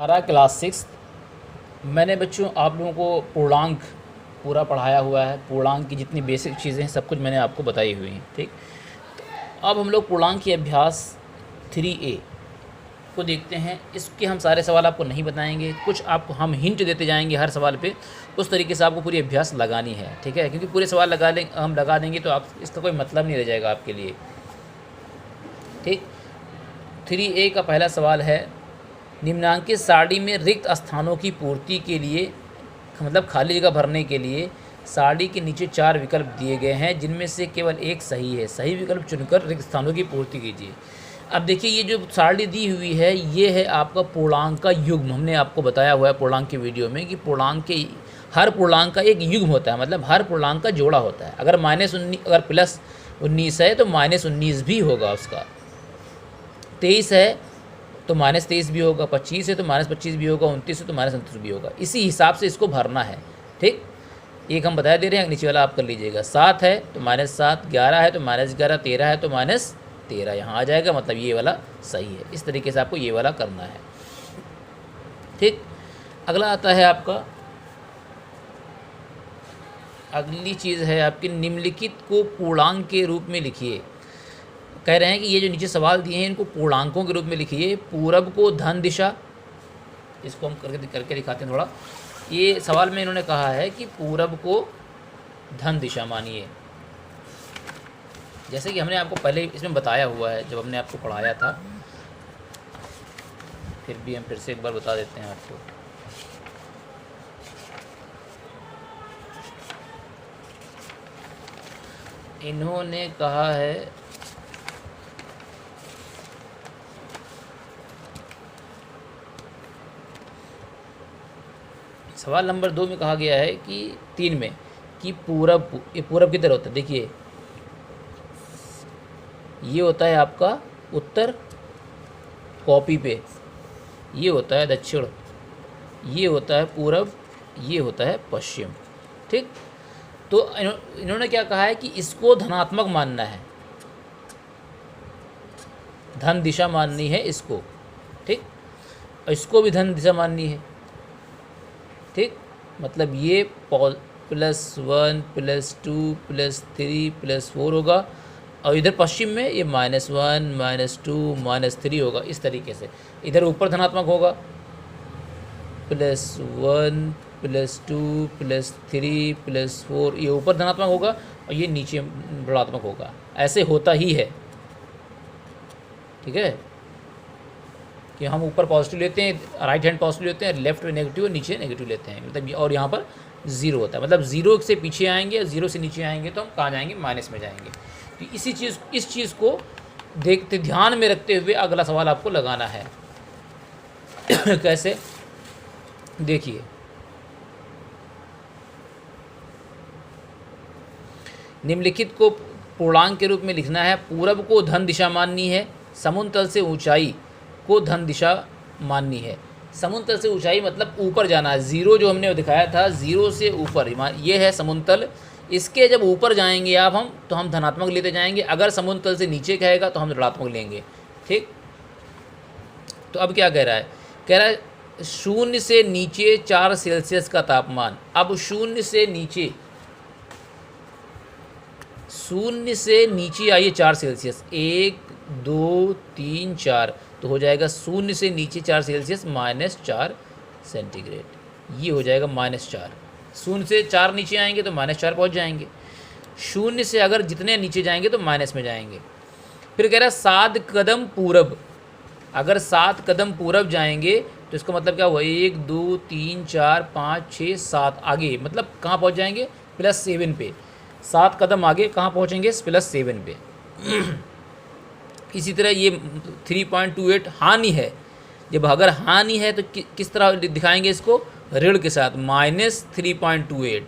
हमारा क्लास 6 मैंने बच्चों आप लोगों को पूर्णांक पूरा पढ़ाया हुआ है। पूर्णांक की जितनी बेसिक चीज़ें हैं सब कुछ मैंने आपको बताई हुई हैं। ठीक, अब हम लोग पूर्णांक की अभ्यास 3A को देखते हैं। इसके हम सारे सवाल आपको नहीं बताएंगे, कुछ आपको हम हिंट देते जाएंगे हर सवाल पे। उस तरीके से आपको पूरी अभ्यास लगानी है, ठीक है, क्योंकि पूरे सवाल लगा देंगे तो आप इसका कोई मतलब नहीं रह जाएगा आपके लिए। ठीक, 3A का पहला सवाल है, निम्नांकित सारणी में रिक्त स्थानों की पूर्ति के लिए, मतलब खाली जगह भरने के लिए सारणी के नीचे 4 विकल्प दिए गए हैं, जिनमें से केवल एक सही है। सही विकल्प चुनकर रिक्त स्थानों की पूर्ति कीजिए। अब देखिए, ये जो सारणी दी हुई है ये है आपका पूर्णांक का युग्म। हमने आपको बताया हुआ है पूर्णांक की वीडियो में कि पूर्णांक के हर पूर्णांक का एक युग्म होता है, मतलब हर पूर्णांक का जोड़ा होता है। अगर अगर +19 है तो -19 भी होगा उसका। 23 है तो -23 भी होगा, 25 है तो -25 भी होगा, 29 है तो -29 भी होगा। इसी हिसाब से इसको भरना है। ठीक, एक हम बता दे रहे हैं, नीचे वाला आप कर लीजिएगा। 7 है तो -7, 11 है तो -11, 13 है तो -13 यहाँ आ जाएगा, मतलब ये वाला सही है। इस तरीके से आपको ये वाला करना है। ठीक, अगला आता है आपका, अगली चीज़ है आपकी, निम्नलिखित को पूर्णांक के रूप में लिखिए। कह रहे हैं कि ये जो नीचे सवाल दिए हैं इनको पूर्णांकों के रूप में लिखिए। पूरब को धन दिशा, इसको हम करके दिखाते हैं थोड़ा। ये सवाल में इन्होंने कहा है कि पूरब को धन दिशा मानिए, जैसे कि हमने आपको पहले इसमें बताया हुआ है जब हमने आपको पढ़ाया था। फिर भी हम फिर से एक बार बता देते हैं आपको। इन्होंने कहा है, सवाल नंबर 2 में कहा गया है कि 3 में कि पूरब, ये पूरब किधर होता है। देखिए, ये होता है आपका उत्तर कॉपी पे, ये होता है दक्षिण, ये होता है पूरब, ये होता है पश्चिम। ठीक, तो इन्होंने क्या कहा है कि इसको धनात्मक मानना है, धन दिशा माननी है इसको। ठीक, और इसको भी धन दिशा माननी है। ठीक, मतलब ये +1 +2 +3 +4 होगा, और इधर पश्चिम में ये -1 -2 -3 होगा। इस तरीके से इधर ऊपर धनात्मक होगा, +1 +2 +3 +4, ये ऊपर धनात्मक होगा और ये नीचे ऋणात्मक होगा। ऐसे होता ही है। ठीक है, कि हम ऊपर पॉजिटिव लेते हैं, राइट हैंड पॉजिटिव लेते हैं, लेफ्ट में नेगेटिव और नीचे नेगेटिव लेते हैं, मतलब, और यहाँ पर 0 होता है। मतलब 0 से पीछे आएंगे, 0 से नीचे आएंगे तो हम कहाँ जाएंगे, माइनस में जाएंगे। तो इस चीज़ को देखते, ध्यान में रखते हुए अगला सवाल आपको लगाना है। कैसे, देखिए, निम्नलिखित को पूर्णांक के रूप में लिखना है। पूरब को धन दिशा माननी है, समुद्र तल से ऊंचाई को धन दिशा माननी है। समुद्र तल से ऊंचाई मतलब ऊपर जाना है। 0 जो हमने दिखाया था, 0 से ऊपर ये है समुद्र तल। इसके जब ऊपर जाएंगे आप हम, तो हम धनात्मक लेते जाएंगे। अगर समुद्र तल से नीचे कहेगा तो हम ऋणात्मक लेंगे। ठीक, तो अब क्या कह रहा है, कह रहा है 0 से नीचे 4 सेल्सियस का तापमान। अब 0 से नीचे आइए 4 सेल्सियस, 1 2 3 4, तो हो जाएगा 0 से नीचे 4 सेल्सियस -4 सेंटीग्रेड। ये हो जाएगा -4। 0 से 4 नीचे आएंगे तो -4 पहुँच जाएंगे। 0 से अगर जितने नीचे जाएंगे तो माइनस में जाएंगे। फिर कह रहा है 7 कदम पूरब। अगर 7 कदम पूरब जाएंगे तो इसका मतलब क्या हुआ, 1 2 3 4 5 6 7, आगे मतलब कहाँ पहुँच जाएंगे, +7 पे। 7 कदम आगे कहाँ पहुँचेंगे, +7 पे। इसी तरह ये 3.28 हानि है। जब अगर हानि है तो किस तरह दिखाएंगे इसको, ऋण के साथ, -3.28।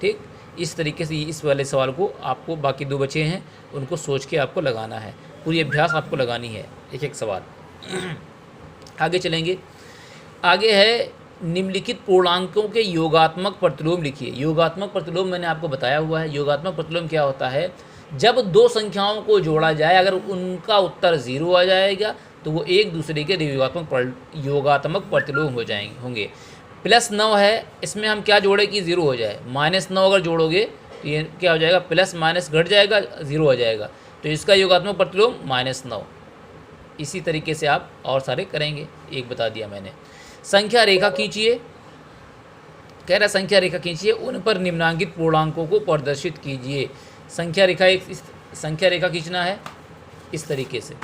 ठीक, इस तरीके से इस वाले सवाल को आपको, बाकी 2 बचे हैं उनको सोच के आपको लगाना है। पूरी अभ्यास आपको लगानी है, एक एक सवाल। आगे चलेंगे। आगे है, निम्नलिखित पूर्णांकों के योगात्मक प्रतिलोम लिखिए। योगात्मक प्रतिलोम मैंने आपको बताया हुआ है। योगात्मक प्रतिलोम क्या होता है, जब 2 संख्याओं को जोड़ा जाए, अगर उनका उत्तर 0 आ जाएगा तो वो एक दूसरे के योगात्मक प्रतिलोम हो जाएंगे होंगे। +9 है, इसमें हम क्या जोड़े कि 0 हो जाए। -9 अगर जोड़ोगे तो ये क्या हो जाएगा, प्लस माइनस घट जाएगा, 0 हो जाएगा, तो इसका योगात्मक प्रतिलोम -9। इसी तरीके से आप और सारे करेंगे, एक बता दिया मैंने। संख्या रेखा खींचिए, कह रहा संख्या रेखा खींचिए, उन पर निम्नांकित पूर्णांकों को प्रदर्शित कीजिए। संख्या रेखा संख्या रेखा खींचना है इस तरीके से,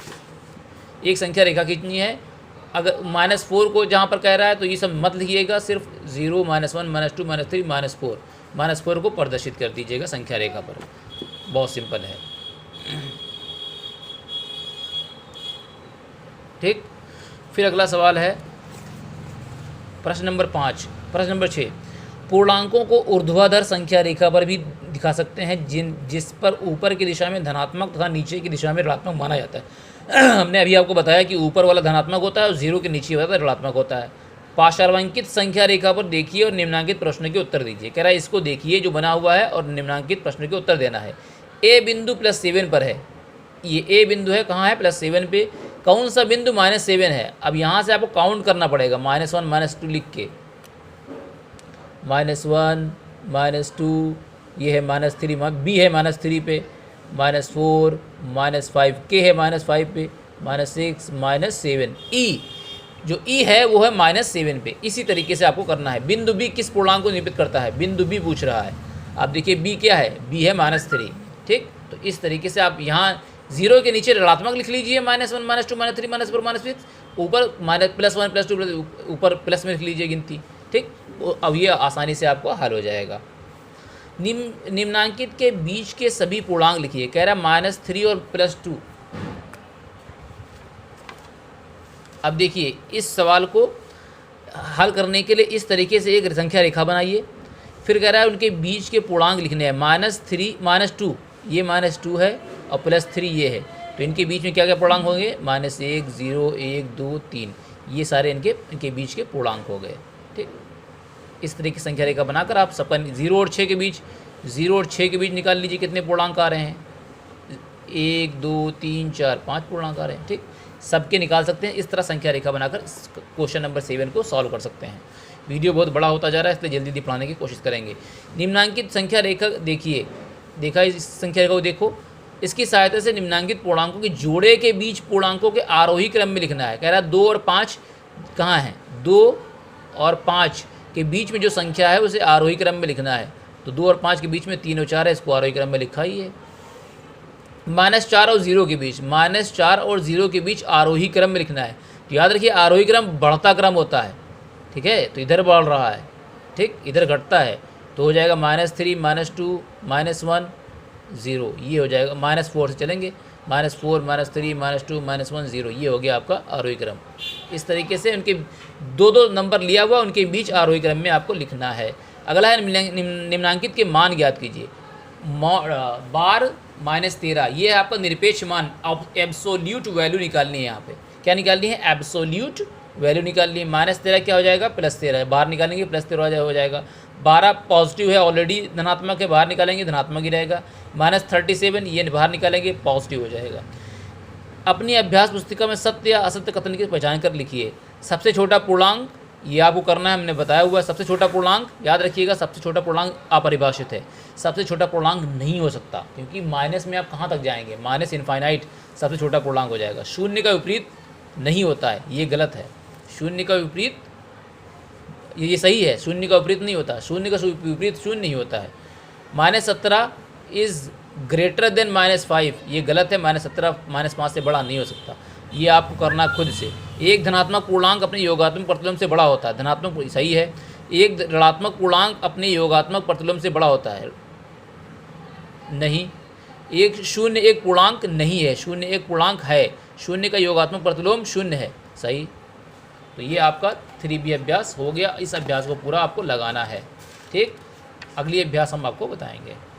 एक संख्या रेखा खींचनी है। अगर -4 को जहाँ पर कह रहा है तो ये सब मत लिखिएगा, सिर्फ 0, -1, -2, -3, -4, -4 को प्रदर्शित कर दीजिएगा संख्या रेखा पर। बहुत सिंपल है, ठीक। फिर अगला सवाल है प्रश्न नंबर 5। प्रश्न नंबर 6, पूर्णांकों को ऊर्ध्वाधर संख्या रेखा पर भी दिखा सकते हैं जिस पर ऊपर की दिशा में धनात्मक तथा नीचे की दिशा में ऋणात्मक माना जाता है। हमने अभी आपको बताया कि ऊपर वाला धनात्मक होता है और 0 के नीचे वाला ऋणात्मक होता है। पार्श्वांकित संख्या रेखा पर देखिए और निम्नांकित प्रश्न के उत्तर दीजिए। कह रहा है इसको देखिए जो बना हुआ है और निम्नांकित प्रश्न के उत्तर देना है। ए बिंदु +7 पर है, ये ए बिंदु है, कहाँ है, +7 पे। कौन सा बिंदु -7 है? अब यहाँ से आपको काउंट करना पड़ेगा, -1 -2 लिख के, -1 -2, ये है -3, बी है -3 पे, -4 -5, के है -5 पे, -6 -7, ई जो ई है वो है -7 पे। इसी तरीके से आपको करना है। बिंदु बी किस पूर्णांक को निरूपित करता है? बिंदु बी पूछ रहा है। आप देखिए बी क्या है, बी है -3, ठीक। तो इस तरीके से आप यहाँ 0 के नीचे ऋणात्मक लिख लीजिए, -1 -2 -3 -4 -6, ऊपर +1 +2 ऊपर प्लस में लिख लीजिए गिनती, ठीक। अब ये आसानी से आपको हल हो जाएगा। निम्नांकित के बीच के सभी पूर्णांक लिखिए। कह रहा है -3 और +2। अब देखिए इस सवाल को हल करने के लिए इस तरीके से एक संख्या रेखा बनाइए। फिर कह रहा है उनके बीच के पूर्णांक लिखने हैं। -3 -2, ये -2 है और +3 ये है, तो इनके बीच में क्या क्या पूर्णांक होंगे? -1 0 1 2 3, ये सारे इनके बीच के पूर्णांक हो गए, ठीक। इस तरीके की संख्या रेखा बनाकर आप सबका 0 और 6 के बीच निकाल लीजिए कितने पूर्णांक आ रहे हैं। 1 2 3 4 5 पूर्णांक आ रहे हैं, ठीक। सबके निकाल सकते हैं। इस तरह संख्या रेखा बनाकर क्वेश्चन नंबर 7 को सॉल्व कर सकते हैं। वीडियो बहुत बड़ा होता जा रहा है, इसलिए जल्दी जल्दी पढ़ाने की कोशिश करेंगे। निम्नांकित संख्या रेखा देखिए, देखा इस संख्या रेखा को देखो, इसकी सहायता से निम्नांकित पूर्णांकों के जोड़े के बीच पूर्णांकों के आरोही क्रम में लिखना है। कह रहा है 2 और 5 कहाँ हैं? 2 और 5 के बीच में जो संख्या है उसे आरोही क्रम में लिखना है। तो 2 और 5 के बीच में 3 और 4 है, इसको आरोही क्रम में लिखा ही है। -4 और 0 के बीच, -4 और 0 के बीच आरोही क्रम में लिखना है। तो याद रखिए आरोही क्रम बढ़ता क्रम होता है, ठीक है। तो इधर बढ़ रहा है, ठीक, इधर घटता है, तो हो जाएगा -3 -2 -1 0, ये हो जाएगा। -4 से चलेंगे, -4 -3 -2 -1 0, ये हो गया आपका आरोही क्रम। इस तरीके से उनके दो नंबर लिया हुआ उनके बीच आरोही क्रम में आपको लिखना है। अगला है निम्नांकित के मान ज्ञात कीजिए। बार -13, ये है आपका निरपेक्ष मान। अब एब्सोल्यूट वैल्यू निकालनी है। यहाँ पे क्या निकालनी है? एब्सोल्यूट वैल्यू निकालनी है। -13 क्या हो जाएगा? +13, बाहर निकालेंगे +13 हो जाएगा। 12 पॉजिटिव है, ऑलरेडी धनात्मक है, बाहर निकालेंगे धनात्मक ही रहेगा। -37 ये बाहर निकालेंगे पॉजिटिव हो जाएगा। अपनी अभ्यास पुस्तिका में सत्य या असत्य कथन की पहचान कर लिखिए। सबसे छोटा पूर्णांक, ये आपको करना है, हमने बताया हुआ है। सबसे छोटा पूर्णांक याद रखिएगा, सबसे छोटा पूर्णांक अपरिभाषित है। सबसे छोटा पूर्णांक नहीं हो सकता, क्योंकि माइनस में आप कहाँ तक जाएंगे? माइनस इनफाइनाइट सबसे छोटा पूर्णांक हो जाएगा। शून्य का विपरीत नहीं होता है, ये गलत है। शून्य का विपरीत ये सही है, शून्य का विपरीत नहीं होता। शून्य का विपरीत शून्य नहीं होता है। -17 इज़ ग्रेटर देन -5, ये गलत है। -17 -5 से बड़ा नहीं हो सकता। ये आपको करना खुद से। एक धनात्मक पूर्णांक अपने योगात्मक प्रतिलोम से बड़ा होता है, धनात्मक सही है। एक ऋणात्मक पूर्णांक अपने योगात्मक प्रतिलोम से बड़ा होता है, नहीं। एक शून्य एक पूर्णांक नहीं है, शून्य एक पूर्णांक है। शून्य का योगात्मक प्रतिलोम शून्य है, सही। तो ये आपका 3B अभ्यास हो गया। इस अभ्यास को पूरा आपको लगाना है, ठीक। अगली अभ्यास हम आपको बताएंगे।